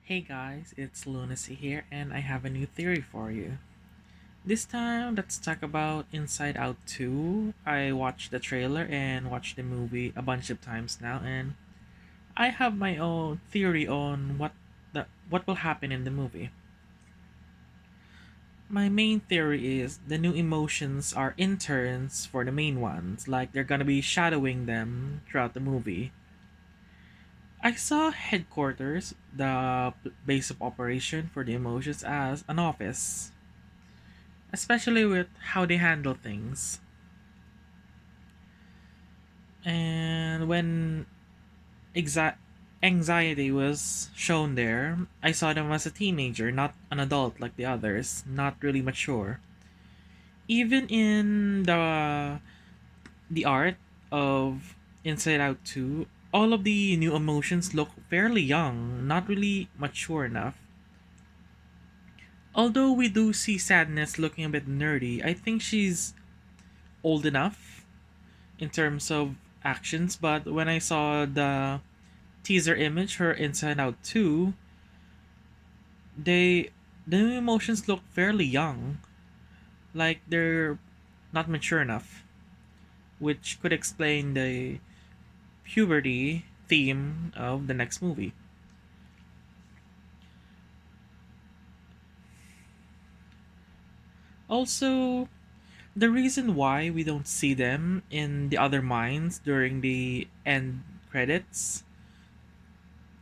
Hey guys, it's Lunacy here, and I have a new theory for you. This time, let's talk about Inside Out 2. I watched the trailer and watched the movie a bunch of times now, and I have my own theory on what will happen in the movie. My main theory is the new emotions are interns for the main ones, like they're gonna be shadowing them throughout the movie. I saw headquarters, the base of operation for the emotions, as an office, especially with how they handle things. And when exa- anxiety was shown there, I saw them as a teenager, not an adult like the others, not really mature. Even in the art of Inside Out 2, all of the new emotions look fairly young, not really mature enough. Although we do see Sadness looking a bit nerdy, I think she's old enough in terms of actions, but when I saw the teaser image for Inside Out 2, they the new emotions look fairly young, like they're not mature enough, which could explain the puberty theme of the next movie. Also, the reason why we don't see them in the other mines during the end credits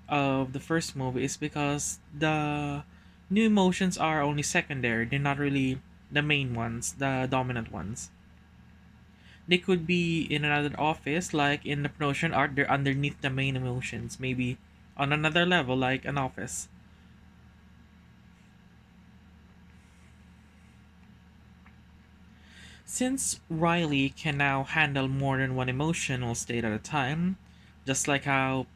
of the first movie is because the new emotions are only secondary. They're not really the main ones, the dominant ones. They could be in another office, like in the promotion art, they're underneath the main emotions, maybe on another level, like an office. Since Riley can now handle more than one emotional state at a time, just like how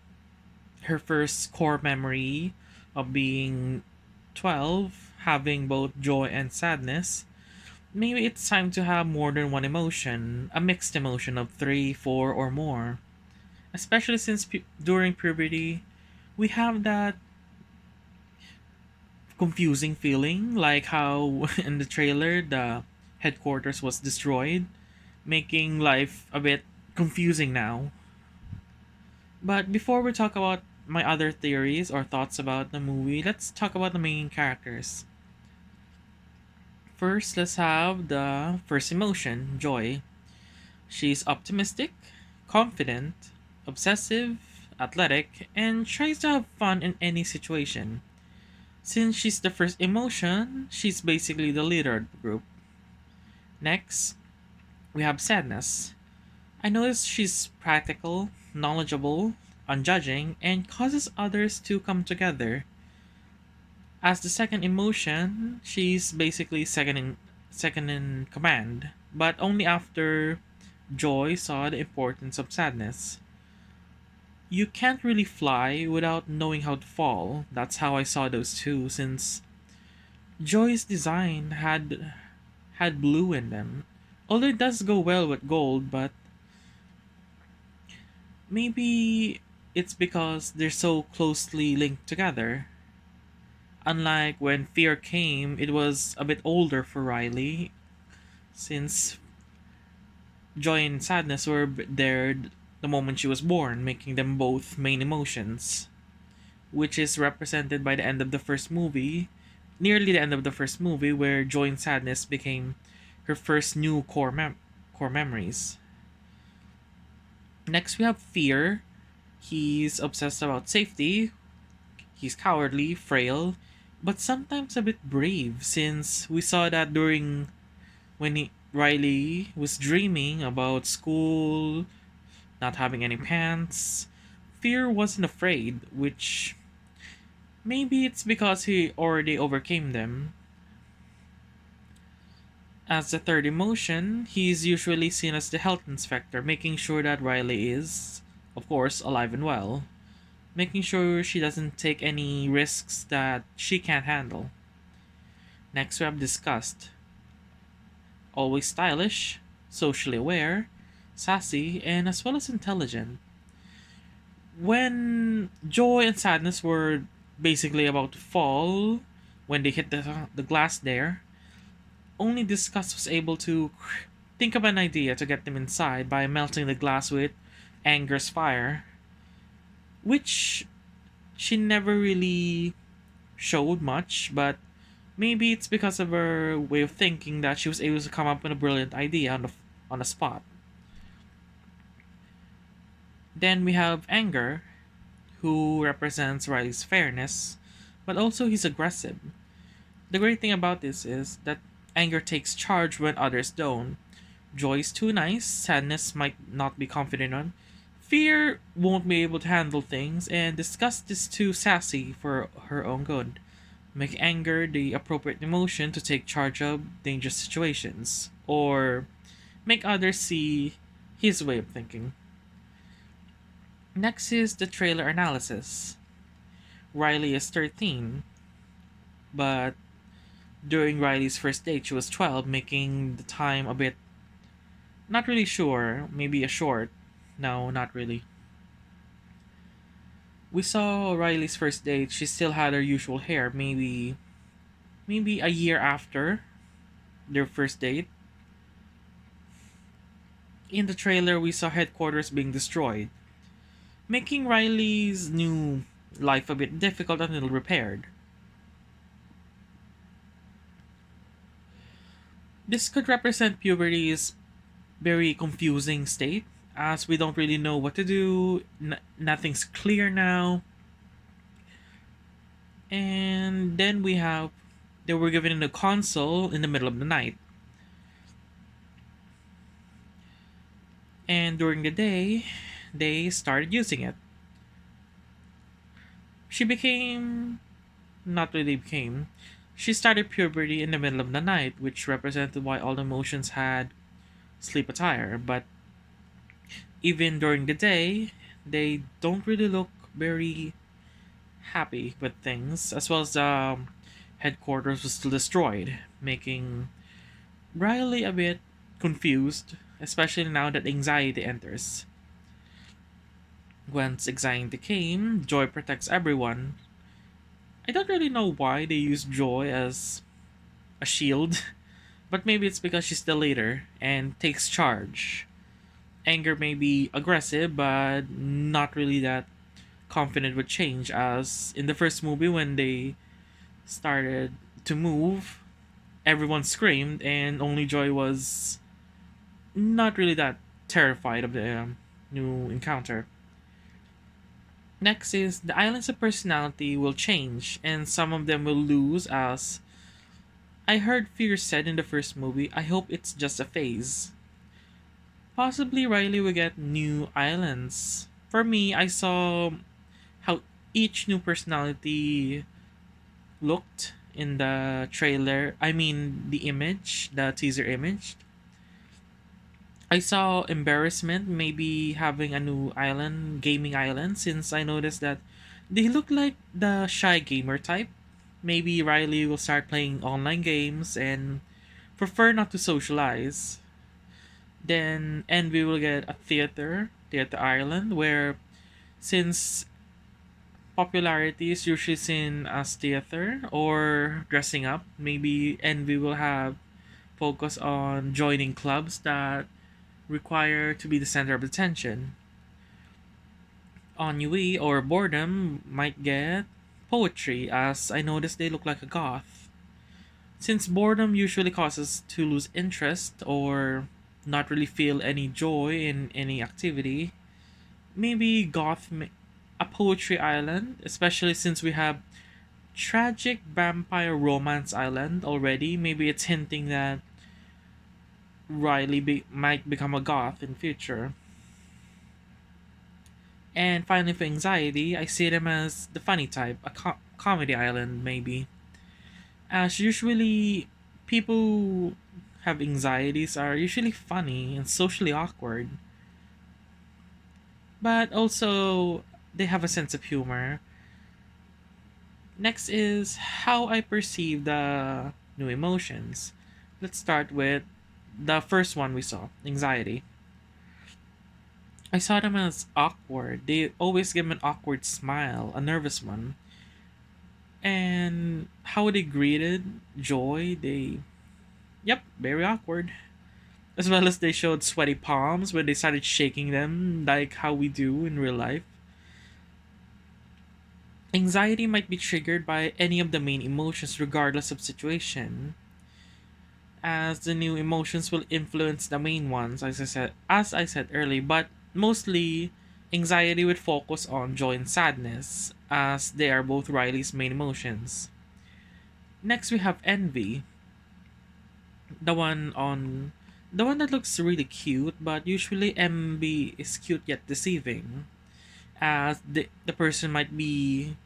her first core memory of being 12, having both joy and sadness, maybe it's time to have more than one emotion, a mixed emotion of three, four, or more. Especially since during puberty, we have that confusing feeling, like how in the trailer the headquarters was destroyed, making life a bit confusing now. But before we talk about my other theories or thoughts about the movie, let's talk about the main characters. First, let's have the first emotion, joy. She's optimistic, confident, obsessive, athletic, and tries to have fun in any situation. Since she's the first emotion, she's basically the leader of the group. Next, we have sadness. I notice she's practical, knowledgeable, unjudging, and causes others to come together. As the second emotion, she's basically second in command, but only after Joy saw the importance of sadness. You can't really fly without knowing how to fall. That's how I saw those two, since Joy's design had blue in them. Although it does go well with gold, but maybe it's because they're so closely linked together. Unlike when Fear came, it was a bit older for Riley, since joy and sadness were there the moment she was born, making them both main emotions, which is represented by the end of the first movie, nearly the end of the first movie, where joy and sadness became her first new core memories. Next, we have Fear. He's obsessed about safety. He's cowardly, frail, but sometimes a bit brave, since we saw that during when Riley was dreaming about school, not having any pants. Fear wasn't afraid, which maybe it's because he already overcame them. As the third emotion, he's usually seen as the health inspector, making sure that Riley is, of course, alive and well, making sure she doesn't take any risks that she can't handle. Next, we have disgust. Always stylish, socially aware, sassy, and as well as intelligent. When joy and sadness were basically about to fall when they hit the glass there. Only Disgust was able to think of an idea to get them inside by melting the glass with Anger's fire, which she never really showed much, but maybe it's because of her way of thinking that she was able to come up with a brilliant idea on the spot. Then we have Anger, who represents Riley's fairness, but also he's aggressive. The great thing about this is that Anger takes charge when others don't. Joy is too nice, sadness might not be confident on, fear won't be able to handle things, and disgust is too sassy for her own good. Make anger the appropriate emotion to take charge of dangerous situations, or make others see his way of thinking. Next is the trailer analysis. Riley is 13, but during Riley's first date, she was 12, making the time a bit not really sure, maybe a short. No, not really. We saw Riley's first date, she still had her usual hair, maybe a year after their first date. In the trailer, we saw headquarters being destroyed, making Riley's new life a bit difficult until repaired. This could represent puberty's very confusing state, as we don't really know what to do, nothing's clear now. And then they were given a console in the middle of the night. And during the day, they started using it. She became, not really became, she started puberty in the middle of the night, which represented why all the emotions had sleep attire. But even during the day, they don't really look very happy with things, as well as headquarters was still destroyed, making Riley a bit confused, especially now that anxiety enters. Once anxiety came, Joy protects everyone. I don't really know why they use Joy as a shield, but maybe it's because she's the leader and takes charge. Anger may be aggressive, but not really that confident with change, as in the first movie when they started to move, everyone screamed, and only Joy was not really that terrified of the new encounter. Next is the islands of personality will change, and some of them will lose, as I heard Fear said in the first movie. I hope it's just a phase. Possibly Riley will get new islands. For me, I saw how each new personality looked in the trailer. I mean, the image, the teaser image. I saw embarrassment maybe having a new island, gaming island, since I noticed that they look like the shy gamer type. Maybe Riley will start playing online games and prefer not to socialize. Then Envy will get a theater island, where since popularity is usually seen as theater or dressing up, maybe Envy will have focus on joining clubs that require to be the center of attention. Ennui or boredom might get poetry, as I noticed they look like a goth. Since boredom usually causes to lose interest or not really feel any joy in any activity, maybe a poetry island, especially since we have tragic vampire romance island already. Maybe it's hinting that might become a goth in future. And finally, for anxiety, I see them as the funny type, a comedy island maybe. As usually, people who have anxieties are usually funny and socially awkward, but also they have a sense of humor. Next is how I perceive the new emotions. Let's start with the first one we saw, anxiety. I saw them as awkward. They always give an awkward smile, a nervous one. And how they greeted joy, yep, very awkward. As well as they showed sweaty palms when they started shaking them, like how we do in real life. Anxiety might be triggered by any of the main emotions, regardless of situation, as the new emotions will influence the main ones, as I said earlier, but mostly anxiety would focus on joy and sadness, as they are both Riley's main emotions. Next we have envy, the one on the one that looks really cute, but usually envy is cute yet deceiving, as the person might be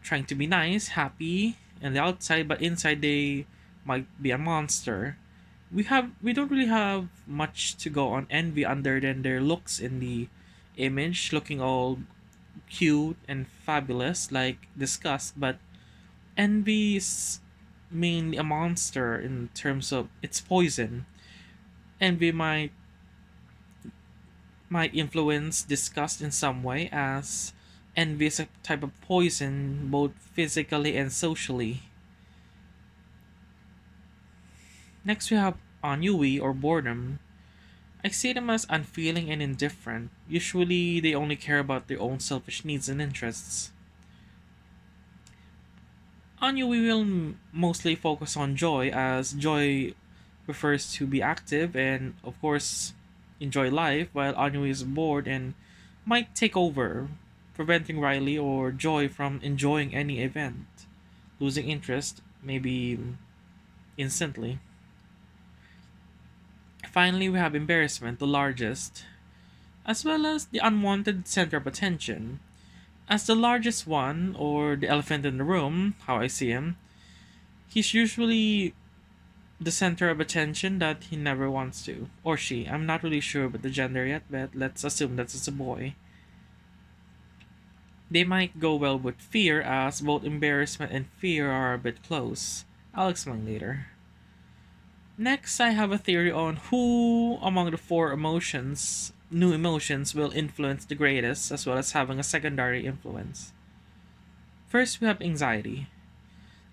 trying to be nice, happy on the outside, but inside they might be a monster. We don't really have much to go on envy other than their looks in the image, looking all cute and fabulous like disgust, but envy is mainly a monster in terms of its poison. Envy might influence disgust in some way, as envy is a type of poison both physically and socially. Next we have ennui or boredom. I see them as unfeeling and indifferent. Usually, they only care about their own selfish needs and interests. Ennui will mostly focus on joy, as joy prefers to be active and, of course, enjoy life, while ennui is bored and might take over, preventing Riley or Joy from enjoying any event, losing interest, maybe instantly. Finally, we have embarrassment, the largest, as well as the unwanted center of attention. As the largest one, or the elephant in the room, how I see him, he's usually the center of attention that he never wants to. Or she. I'm not really sure about the gender yet, but let's assume that it's a boy. They might go well with fear, as both embarrassment and fear are a bit close. I'll explain later. Next, I have a theory on who among the four new emotions, will influence the greatest, as well as having a secondary influence. First, we have anxiety.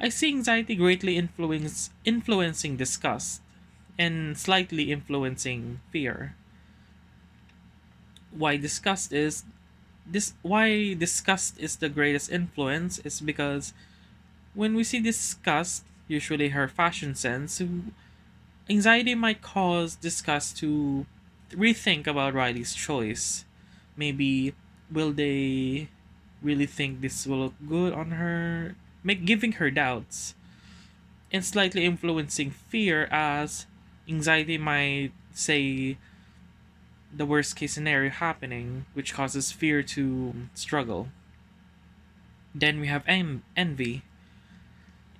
I see anxiety greatly influencing disgust and slightly influencing fear. Why disgust is why disgust is the greatest influence is because when we see disgust, usually her fashion sense, anxiety might cause disgust to rethink about Riley's choice. Maybe will they really think this will look good on her? Make giving her doubts and slightly influencing fear, as anxiety might say the worst case scenario happening, which causes fear to struggle. Then we have envy.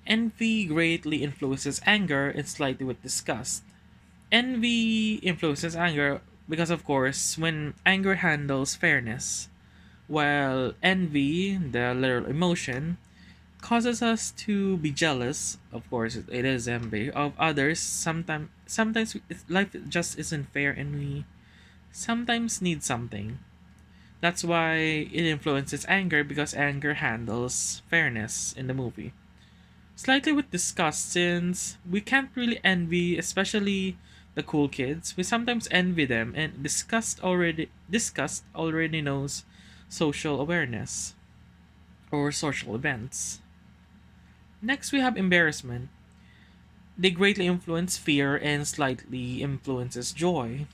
Envy greatly influences anger and slightly with disgust. Envy influences anger because, of course, when anger handles fairness, while envy, the literal emotion, causes us to be jealous. Of course, it is envy of others. Sometimes life just isn't fair, and we sometimes need something. That's why it influences anger, because anger handles fairness in the movie. Slightly with disgust, since we can't really envy, especially the cool kids. We sometimes envy them, and disgust already knows social awareness or social events. Next, we have embarrassment. They greatly influence fear and slightly influences joy.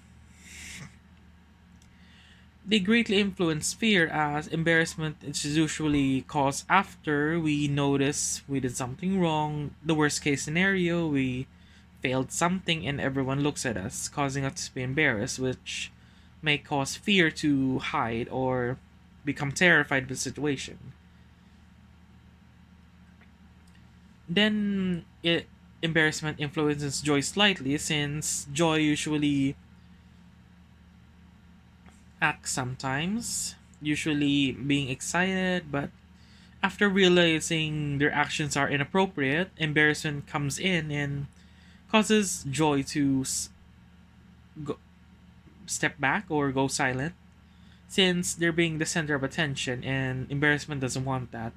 They greatly influence fear, as embarrassment is usually caused after we notice we did something wrong. The worst case scenario, we failed something and everyone looks at us, causing us to be embarrassed, which may cause fear to hide or become terrified of the situation. Then embarrassment influences joy slightly, since joy usually acts sometimes, usually being excited, but after realizing their actions are inappropriate, embarrassment comes in and causes joy to go, step back or go silent, since they're being the center of attention and embarrassment doesn't want that.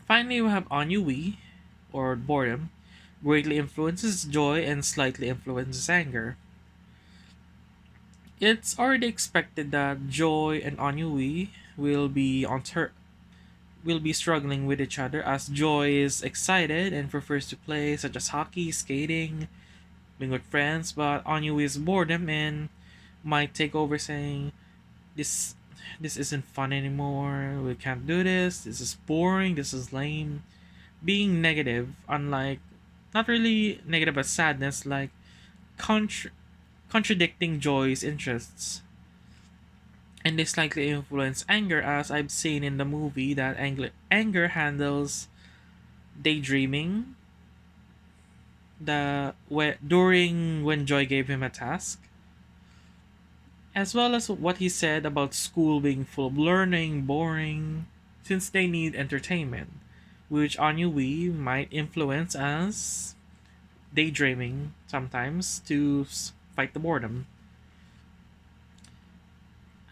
Finally, we have ennui, or boredom, greatly influences joy and slightly influences anger. It's already expected that joy and ennui will be struggling with each other as joy is excited and prefers to play such as hockey, skating, being with friends, but ennui is boredom and might take over saying this this isn't fun anymore. We can't do this. This is boring. This is lame. Being negative, unlike not really negative but sadness, like contra- contradicting joy's interests. And they slightly influence anger, as I've seen in the movie that anger handles daydreaming during when Joy gave him a task, as well as what he said about school being full of learning, boring, since they need entertainment, which ennui might influence as daydreaming sometimes to fight the boredom.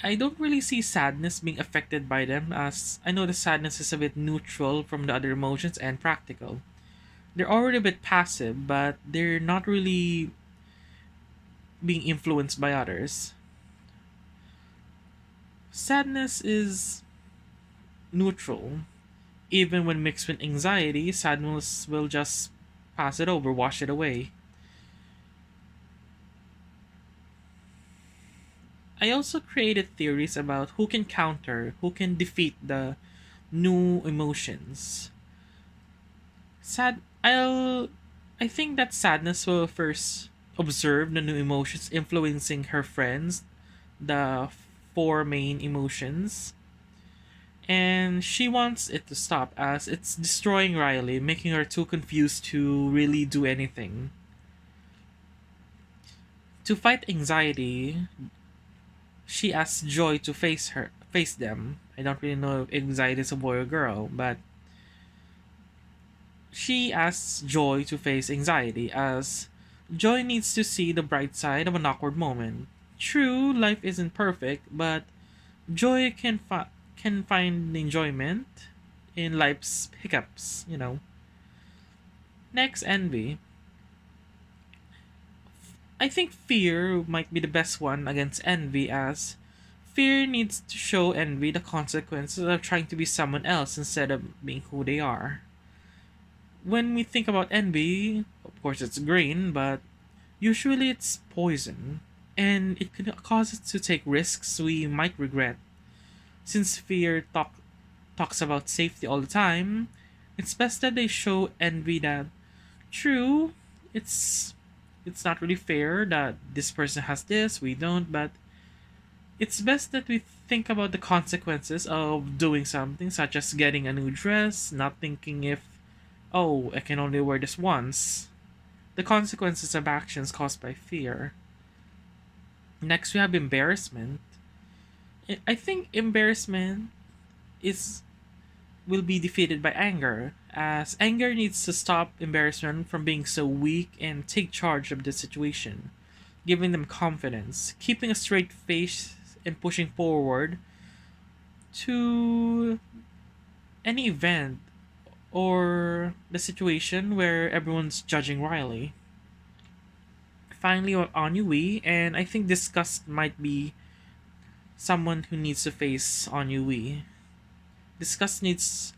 I don't really see sadness being affected by them, as I know the sadness is a bit neutral from the other emotions and practical. They're already a bit passive, but they're not really being influenced by others. Sadness is neutral. Even when mixed with anxiety, sadness will just pass it over, wash it away. I also created theories about who can defeat the new emotions. Sad I'll I think that sadness will first observe the new emotions influencing her friends, the four main emotions, and she wants it to stop as it's destroying Riley, making her too confused to really do anything. To fight anxiety, she asks Joy to face them. I don't really know if anxiety is a boy or girl, but she asks Joy to face anxiety as Joy needs to see the bright side of an awkward moment. True, life isn't perfect, but Joy can find enjoyment in life's hiccups. Next, envy. I think fear might be the best one against envy, as fear needs to show envy the consequences of trying to be someone else instead of being who they are. When we think about envy, of course it's green, but usually it's poison, and it can cause us to take risks we might regret. Since talks about safety all the time, it's best that they show envy that true, it's it's not really fair that this person has this, we don't, but it's best that we think about the consequences of doing something, such as getting a new dress, not thinking if, oh, I can only wear this once. The consequences of actions caused by fear. Next, we have embarrassment. I think embarrassment is will be defeated by anger, as anger needs to stop embarrassment from being so weak and take charge of the situation, giving them confidence, keeping a straight face, and pushing forward to any event or the situation where everyone's judging Riley. Finally, on ennui, and I think disgust might be someone who needs to face ennui. Disgust needs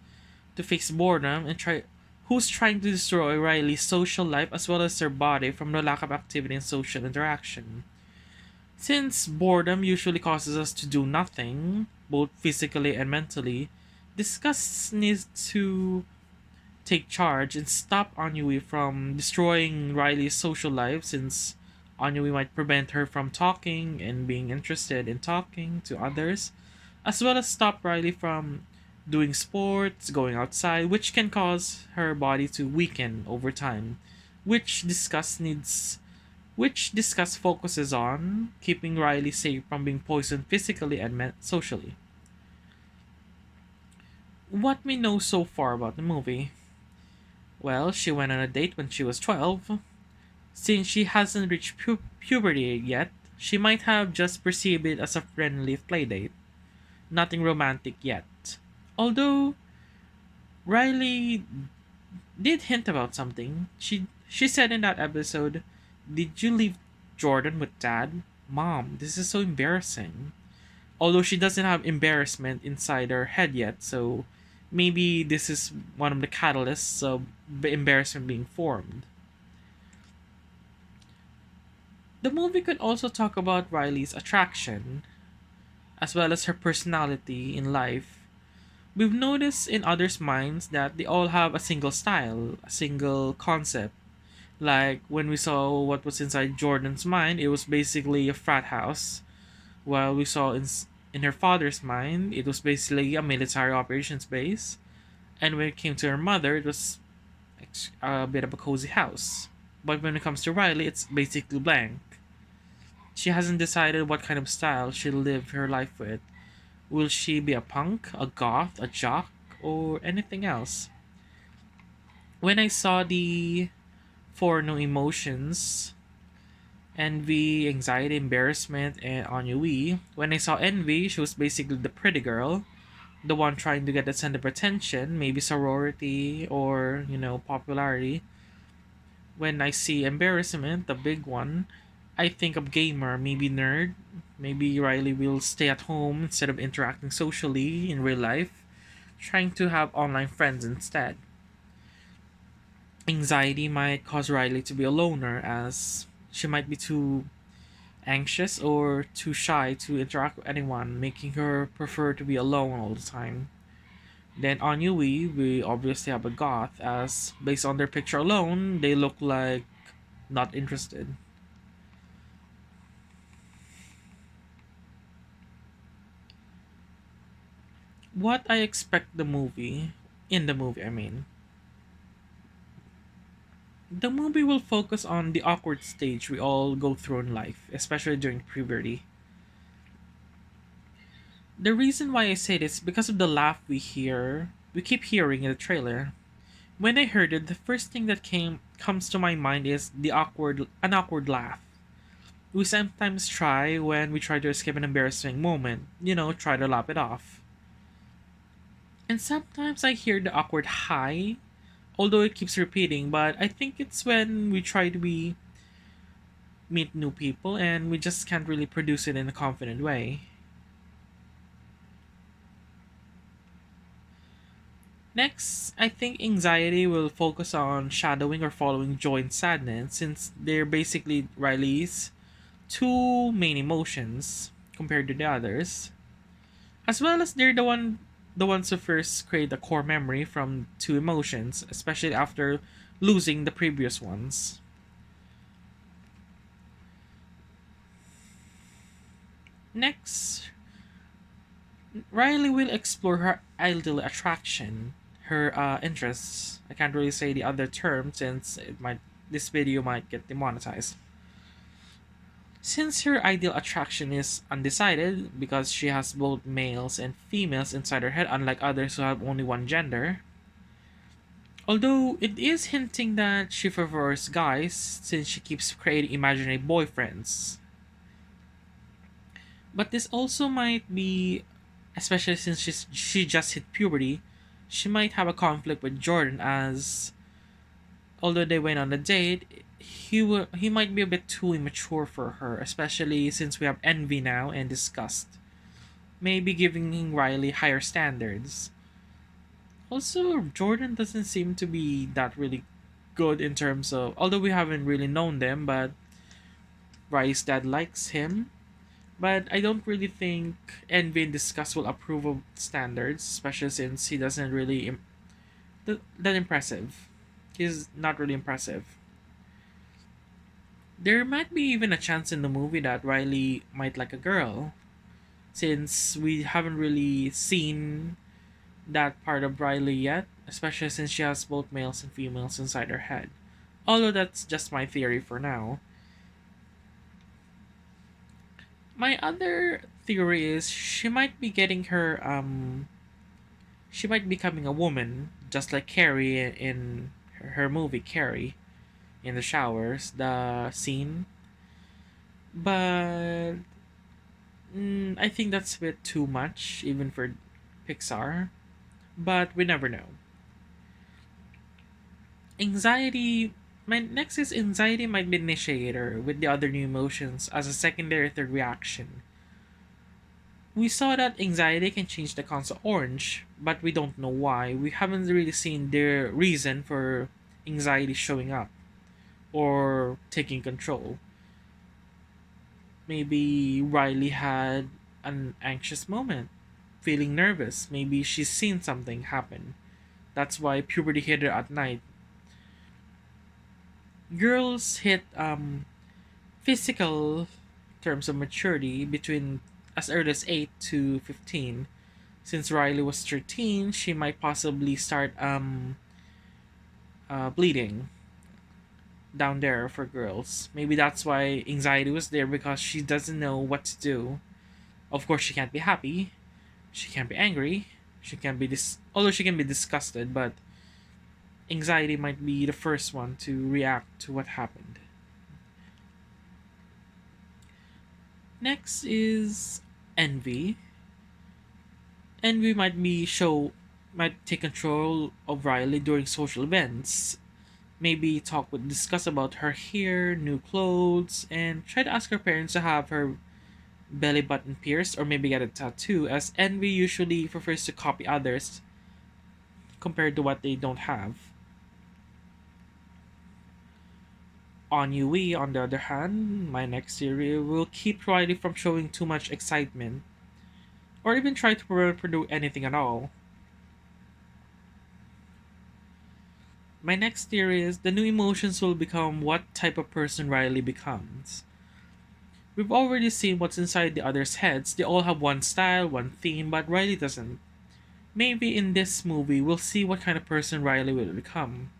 to face boredom and try who's trying to destroy Riley's social life as well as their body from the lack of activity and social interaction. Since boredom usually causes us to do nothing, both physically and mentally, disgust needs to take charge and stop Ennui from destroying Riley's social life, since Ennui might prevent her from talking and being interested in talking to others, as well as stop Riley from doing sports, going outside, which can cause her body to weaken over time, which discuss focuses on keeping Riley safe from being poisoned physically and socially. What we know so far about the movie? Well, she went on a date when she was 12. Since she hasn't reached puberty yet, she might have just perceived it as a friendly playdate, nothing romantic yet. Although Riley did hint about something. She said in that episode, "Did you leave Jordan with dad?" Mom, this is so embarrassing. Although she doesn't have embarrassment inside her head yet, so maybe this is one of the catalysts of the embarrassment being formed. The movie could also talk about Riley's attraction, as well as her personality in life. We've noticed in others' minds that they all have a single style, a single concept. Like when we saw what was inside Jordan's mind, it was basically a frat house. While we saw in her father's mind, it was basically a military operations base. And when it came to her mother, it was a bit of a cozy house. But when it comes to Riley, it's basically blank. She hasn't decided what kind of style she'll live her life with. Will she be a punk, a goth, a jock, or anything else? When I saw the four no emotions, envy, anxiety, embarrassment, and ennui, when I saw envy, she was basically the pretty girl, the one trying to get the center of attention, maybe sorority or, popularity. When I see embarrassment, the big one, I think of gamer, maybe nerd. Maybe Riley will stay at home instead of interacting socially in real life, trying to have online friends instead. Anxiety might cause Riley to be a loner, as she might be too anxious or too shy to interact with anyone, making her prefer to be alone all the time. Then on Yui, we obviously have a goth, as based on their picture alone, they look like not interested. What I expect in the movie, I mean. The movie will focus on the awkward stage we all go through in life, especially during puberty. The reason why I say this is because of the laugh we keep hearing in the trailer. When I heard it, the first thing that came comes to my mind is an awkward laugh. We sometimes try when we try to escape an embarrassing moment, try to laugh it off. And sometimes I hear the awkward hi, although it keeps repeating, but I think it's when we try to meet new people and we just can't really produce it in a confident way. Next, I think anxiety will focus on shadowing or following joy and sadness, since they're basically Riley's two main emotions compared to the others. As well as they're the ones who first create a core memory from two emotions, especially after losing the previous ones. Next, Riley will explore her ideal attraction, her interests. I can't really say the other term since this video might get demonetized. Since her ideal attraction is undecided because she has both males and females inside her head, unlike others who have only one gender. Although it is hinting that she prefers guys since she keeps creating imaginary boyfriends. But this also might be, especially since she just hit puberty, she might have a conflict with Jordan, as although they went on a date, he might be a bit too immature for her, especially since we have envy now and disgust. Maybe giving Riley higher standards. Also, Jordan doesn't seem to be that really good in terms of, although we haven't really known them, but Riley's dad likes him. But I don't really think Envy and Disgust will approve of standards, especially since he doesn't really that impressive. He's not really impressive. There might be even a chance in the movie that Riley might like a girl, since we haven't really seen that part of Riley yet, especially since she has both males and females inside her head. Although that's just my theory for now. My other theory is she might be becoming a woman, just like Carrie in her movie Carrie in the showers, the scene. But I think that's a bit too much, even for Pixar. But we never know. Anxiety. My next is anxiety might be initiator with the other new emotions as a secondary third reaction. We saw that anxiety can change the console orange, but we don't know why. We haven't really seen the reason for anxiety showing up or taking control. Maybe Riley had an anxious moment, feeling nervous. Maybe she's seen something happen. That's why puberty hit her at night. Girls hit physical terms of maturity between as early as 8 to 15. Since Riley was 13, she might possibly start bleeding down there for girls. Maybe that's why anxiety was there because she doesn't know what to do. Of course, she can't be happy. She can't be angry. She can be although she can be disgusted, but anxiety might be the first one to react to what happened. Next is envy. Envy might take control of Riley during social events. Maybe discuss about her hair, new clothes, and try to ask her parents to have her belly button pierced or maybe get a tattoo, as envy usually prefers to copy others compared to what they don't have. On Yui, on the other hand, my next theory will keep Riley from showing too much excitement or even try to produce anything at all. My next theory is the new emotions will become what type of person Riley becomes. We've already seen what's inside the others' heads. They all have one style, one theme, but Riley doesn't. Maybe in this movie, we'll see what kind of person Riley will become.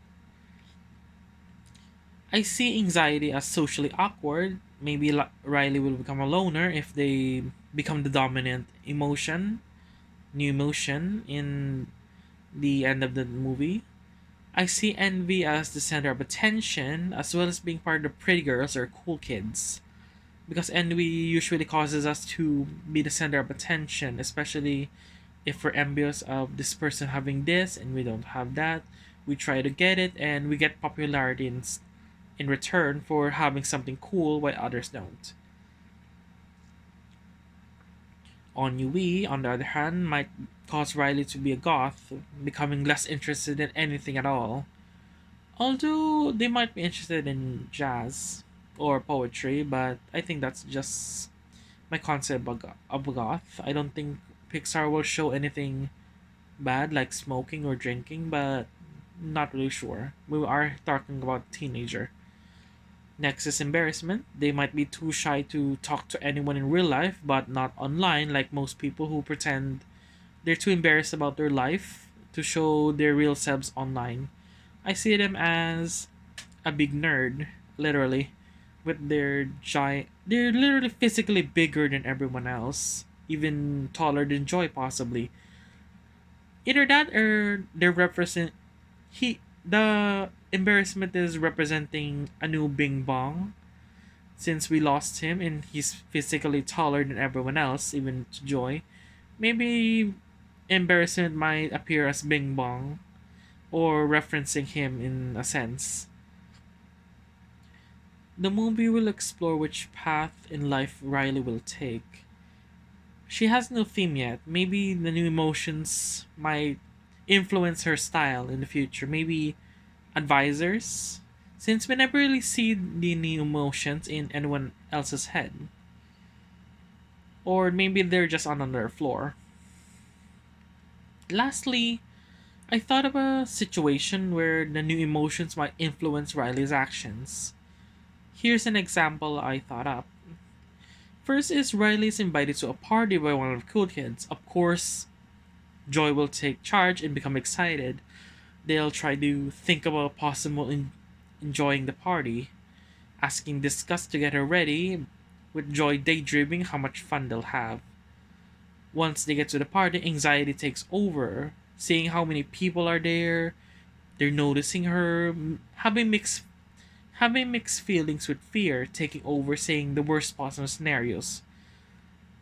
I see anxiety as socially awkward. Maybe Riley will become a loner if they become the dominant new emotion in the end of the movie. I see envy as the center of attention, as well as being part of the pretty girls or cool kids. Because envy usually causes us to be the center of attention, especially if we're envious of this person having this and we don't have that. We try to get it and we get popularity in return for having something cool while others don't. Ennui, on the other hand, might cause Riley to be a goth, becoming less interested in anything at all. Although they might be interested in jazz or poetry, but I think that's just my concept of goth. I don't think Pixar will show anything bad like smoking or drinking, but not really sure. We are talking about teenager. Next is embarrassment. They might be too shy to talk to anyone in real life, but not online like most people who pretend they're too embarrassed about their life to show their real selves online. I see them as a big nerd, literally, with their giant. They're literally physically bigger than everyone else, even taller than Joy, possibly. Either that or they're represent. The embarrassment is representing a new Bing Bong, since we lost him and he's physically taller than everyone else, even to Joy. Maybe embarrassment might appear as Bing Bong or referencing him in a sense. The movie will explore which path in life Riley will take. She has no theme yet. Maybe the new emotions might influence her style in the future. Maybe advisors, since we never really see the new emotions in anyone else's head. Or maybe they're just on another floor. Lastly, I thought of a situation where the new emotions might influence Riley's actions. Here's an example I thought up. First is Riley is invited to a party by one of the cool kids. Of course, Joy will take charge and become excited. They'll try to think about possible enjoying the party, asking Disgust to get her ready, with Joy daydreaming how much fun they'll have. Once they get to the party, anxiety takes over, seeing how many people are there. They're noticing her, having mixed feelings with fear taking over, saying the worst possible scenarios,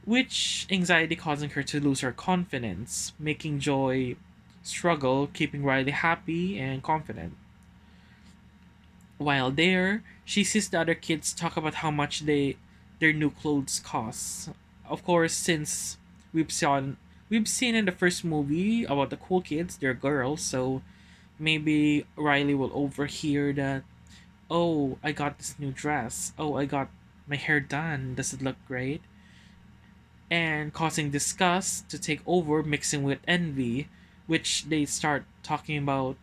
which anxiety causing her to lose her confidence, making Joy struggle keeping Riley happy and confident. While there, she sees the other kids talk about how much their new clothes cost. Of course, since we've seen in the first movie about the cool kids, they're girls, so maybe Riley will overhear that, oh, I got this new dress. Oh, I got my hair done. Does it look great? And causing disgust to take over, mixing with envy, which they start talking about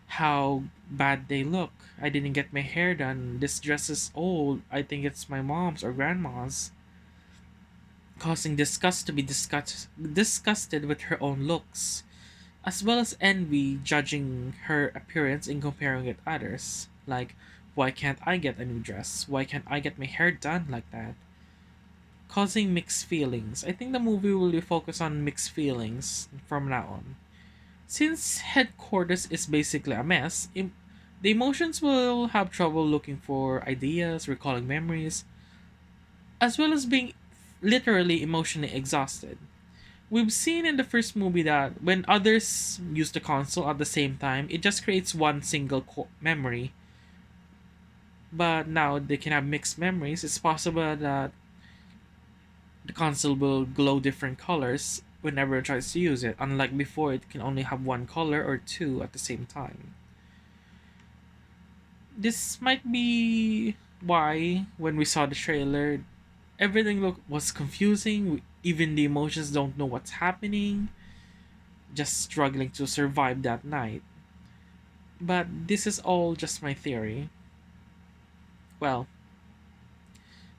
how bad they look. I didn't get my hair done. This dress is old. I think it's my mom's or grandma's. Causing disgust to be disgusted with her own looks, as well as envy, judging her appearance and comparing it others. Like, why can't I get a new dress? Why can't I get my hair done like that? Causing mixed feelings. I think the movie will be focused on mixed feelings from now on. Since headquarters is basically a mess, the emotions will have trouble looking for ideas, recalling memories, as well as being literally emotionally exhausted. We've seen in the first movie that when others use the console at the same time, it just creates one single memory. But now they can have mixed memories. It's possible that the console will glow different colors whenever it tries to use it, unlike before, it can only have one color or two at the same time. This might be why, when we saw the trailer, everything was confusing. Even the emotions don't know what's happening, just struggling to survive that night. But this is all just my theory. Well,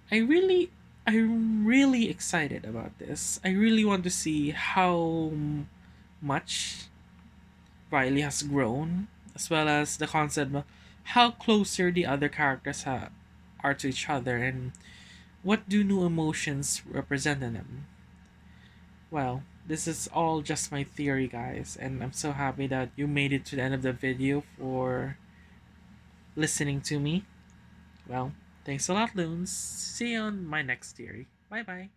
I really, I'm really excited about this. I really want to see how much Riley has grown, as well as the concept of how closer the other characters are to each other, and what do new emotions represent in them. Well, this is all just my theory, guys, and I'm so happy that you made it to the end of the video for listening to me. Well, thanks a lot, Loons. See you on my next theory. Bye bye.